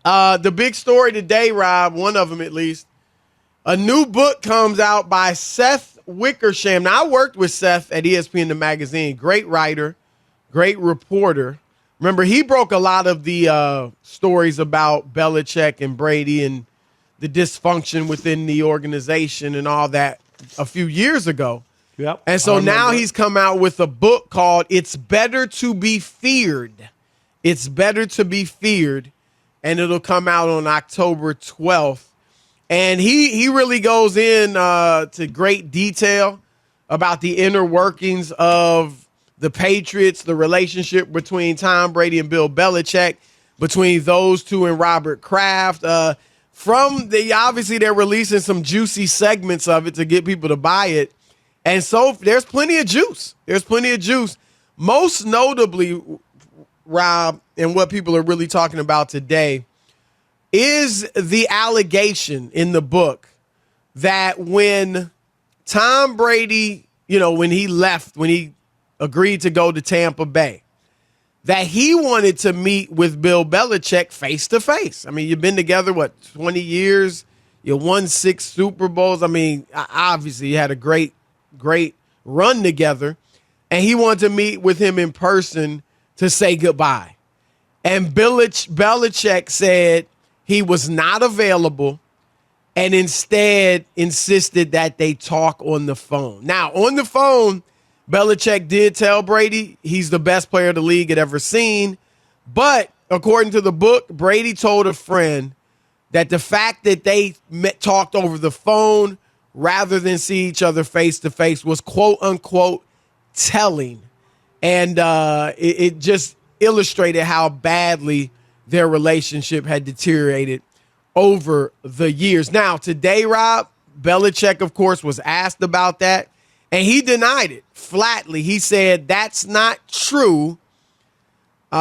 The big story today, Rob, one of them at least, a new book comes out by Seth Wickersham. Now, I worked with Seth at ESPN The Magazine. Great writer, great reporter. Remember, he broke a lot of the stories about Belichick and Brady and the dysfunction within the organization and all that a few years ago. Yep. And so now he's come out with a book called It's Better to Be Feared. It's Better to Be Feared. And it'll come out on October 12th. And he really goes in to great detail about the inner workings of the Patriots, the relationship between Tom Brady and Bill Belichick, between those two and Robert Kraft. Obviously they're releasing some juicy segments of it to get people to buy it. And so there's plenty of juice. There's plenty of juice. Most notably, Rob, and what people are really talking about today is the allegation in the book that when Tom Brady, when he agreed to go to Tampa Bay, that he wanted to meet with Bill Belichick face to face. I mean, you've been together, 20 years? You won 6 Super Bowls. I mean, obviously you had a great run together, and he wanted to meet with him in person to say goodbye. And Belichick said he was not available and instead insisted that they talk on the phone. Now, on the phone, Belichick did tell Brady he's the best player the league had ever seen. But according to the book, Brady told a friend that the fact that they talked over the phone rather than see each other face to face was quote unquote telling. And it just illustrated how badly their relationship had deteriorated over the years. Now, today, Rob, Belichick, of course, was asked about that, and he denied it flatly. He said, that's not true.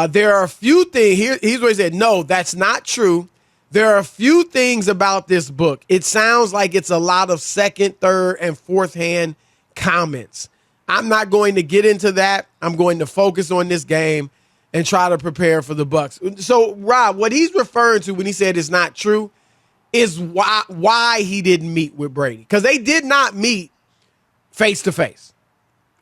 There are a few things. Here's what he said. No, that's not true. There are a few things about this book. It sounds like it's a lot of second, third, and fourth-hand comments. I'm not going to get into that. I'm going to focus on this game and try to prepare for the Bucs. So, Rob, what he's referring to when he said it's not true is why he didn't meet with Brady. Because they did not meet face-to-face.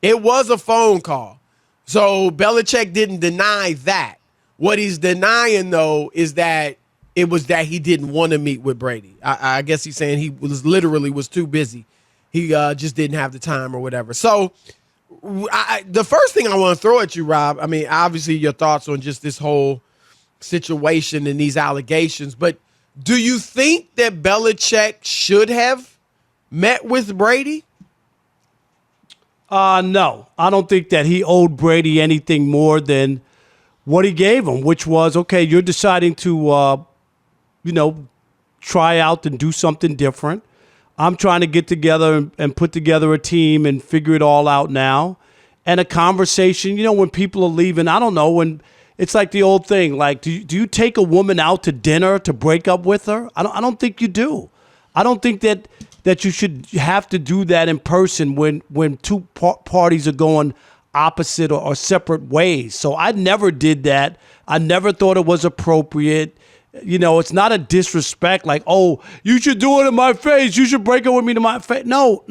It was a phone call. So Belichick didn't deny that. What he's denying, though, is that it was that he didn't want to meet with Brady. I guess he's saying he was too busy. He just didn't have the time or whatever. So the first thing I want to throw at you, Rob, I mean, obviously your thoughts on just this whole situation and these allegations, but do you think that Belichick should have met with Brady? No, I don't think that he owed Brady anything more than what he gave him, which was, okay, you're deciding to, try out and do something different. I'm trying to get together and put together a team and figure it all out now. And a conversation, when people are leaving, I don't know, when it's like the old thing, like, do you take a woman out to dinner to break up with her? I don't think you do. I don't think that you should have to do that in person when two parties are going opposite or separate ways. So I never did that. I never thought it was appropriate. It's not a disrespect like, oh, you should do it in my face. You should break up with me to my face. No,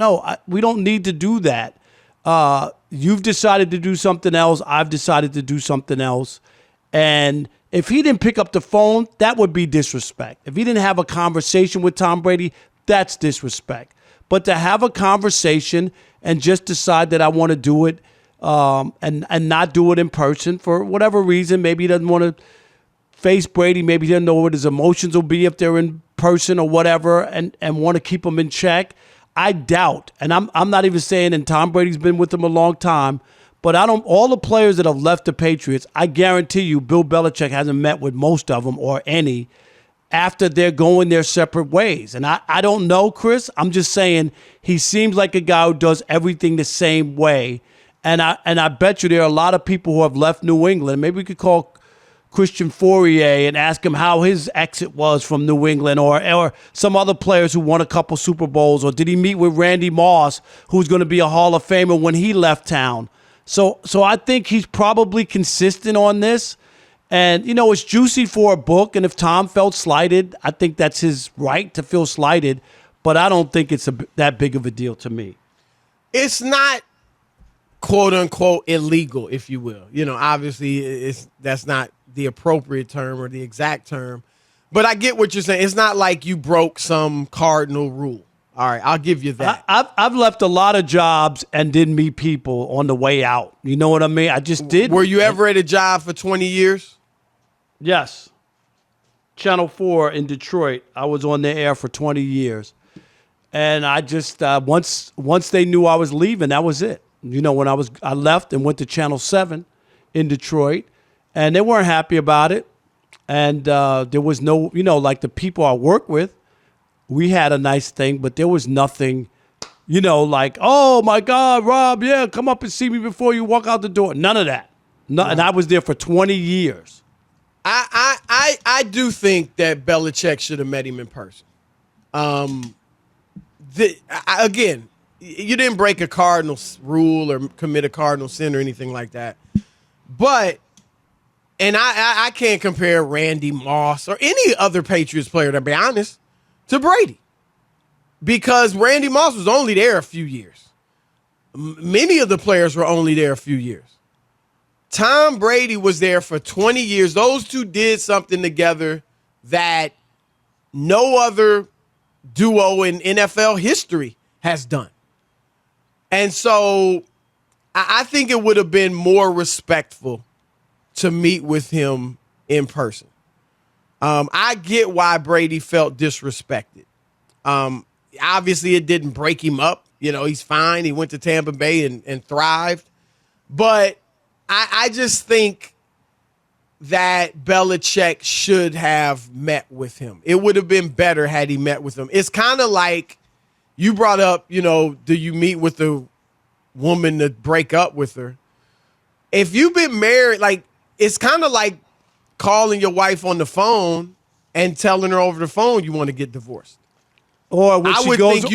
we don't need to do that. You've decided to do something else. I've decided to do something else. And if he didn't pick up the phone, that would be disrespect. If he didn't have a conversation with Tom Brady, that's disrespect. But to have a conversation and just decide that I want to do it and not do it in person for whatever reason, maybe he doesn't want to face Brady, maybe he doesn't know what his emotions will be if they're in person or whatever, and want to keep him in check. I doubt, and I'm not even saying, and Tom Brady's been with them a long time, but all the players that have left the Patriots, I guarantee you Bill Belichick hasn't met with most of them or any after they're going their separate ways. And I don't know, Chris. I'm just saying he seems like a guy who does everything the same way. And I bet you there are a lot of people who have left New England. Maybe we could call Christian Fourier and ask him how his exit was from New England, or some other players who won a couple Super Bowls, or did he meet with Randy Moss, who's going to be a Hall of Famer when he left town? So I think he's probably consistent on this, And, it's juicy for a book. And if Tom felt slighted, I think that's his right to feel slighted. But I don't think it's that big of a deal to me. It's not, quote unquote, illegal, if you will. Obviously, that's not the appropriate term or the exact term. But I get what you're saying. It's not like you broke some cardinal rule. All right, I'll give you that. I've left a lot of jobs and didn't meet people on the way out. You know what I mean? I just did. Were you ever at a job for 20 years? Yes. Channel 4 in Detroit. I was on the air for 20 years. And I just, once they knew I was leaving, that was it. When I left and went to Channel 7 in Detroit, and they weren't happy about it. And there was no, like the people I work with, we had a nice thing, but there was nothing, like, oh my God, Rob, yeah, come up and see me before you walk out the door. None of that. No, and I was there for 20 years. I do think that Belichick should have met him in person. Again, you didn't break a cardinal rule or commit a cardinal sin or anything like that. But, and I can't compare Randy Moss or any other Patriots player, to be honest, to Brady. Because Randy Moss was only there a few years. Many of the players were only there a few years. Tom Brady was there for 20 years. Those two did something together that no other duo in NFL history has done. And so I think it would have been more respectful to meet with him in person. I get why Brady felt disrespected. Obviously, it didn't break him up. He's fine. He went to Tampa Bay and thrived. But I just think that Belichick should have met with him. It would have been better had he met with him. It's kind of like you brought up, do you meet with the woman to break up with her? If you've been married, it's kind of like calling your wife on the phone and telling her over the phone you want to get divorced. Or when she goes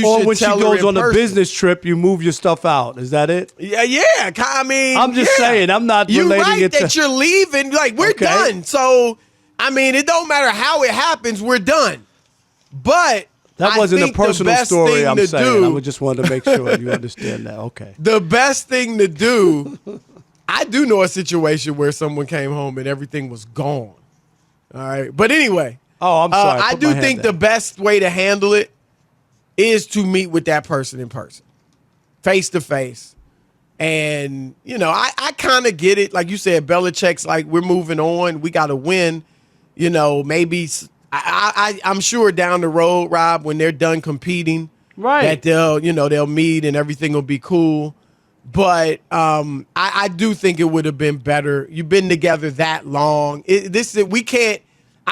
on a business trip, you move your stuff out. Is that it? Yeah. I mean, I'm just saying. I'm not relating it to... You're right that you're leaving. We're done. So, I mean, it don't matter how it happens. We're done. But that wasn't a personal story, I'm saying. I just wanted to make sure you understand that. Okay. The best thing to do, I do know a situation where someone came home and everything was gone. All right. But anyway. Oh, I'm sorry. I do think the best way to handle it is to meet with that person in person, face to face. And, I kind of get it. Like you said, Belichick's like, we're moving on. We got to win. Maybe I'm sure down the road, Rob, when they're done competing, right, that they'll meet and everything will be cool. But I do think it would have been better. You've been together that long. I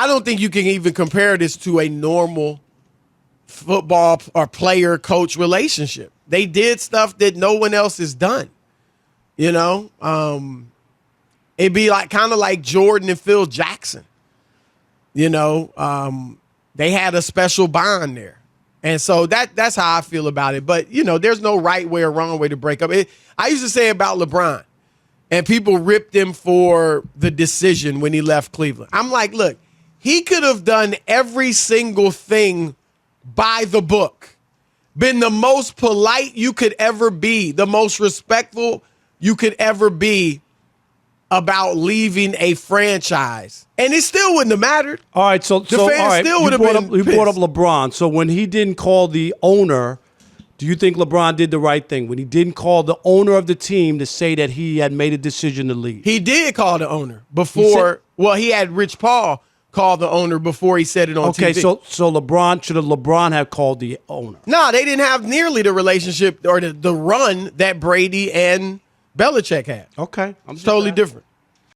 don't think you can even compare this to a normal football or player coach relationship. They did stuff that no one else has done. It'd be kind of like Jordan and Phil Jackson. They had a special bond there. And so that's how I feel about it. But, there's no right way or wrong way to break up. I used to say about LeBron, and people ripped him for the decision when he left Cleveland. I'm like, look, he could have done every single thing by the book, been the most polite you could ever be, the most respectful you could ever be about leaving a franchise, and it still wouldn't have mattered. All right, so the fans still would have been pissed. You brought up LeBron. So when he didn't call the owner, do you think LeBron did the right thing when he didn't call the owner of the team to say that he had made a decision to leave? He did call the owner before. He had Rich Paul call the owner before he said it on TV. Okay, so LeBron have called the owner? No, they didn't have nearly the relationship or the run that Brady and Belichick had. Okay, it's totally different.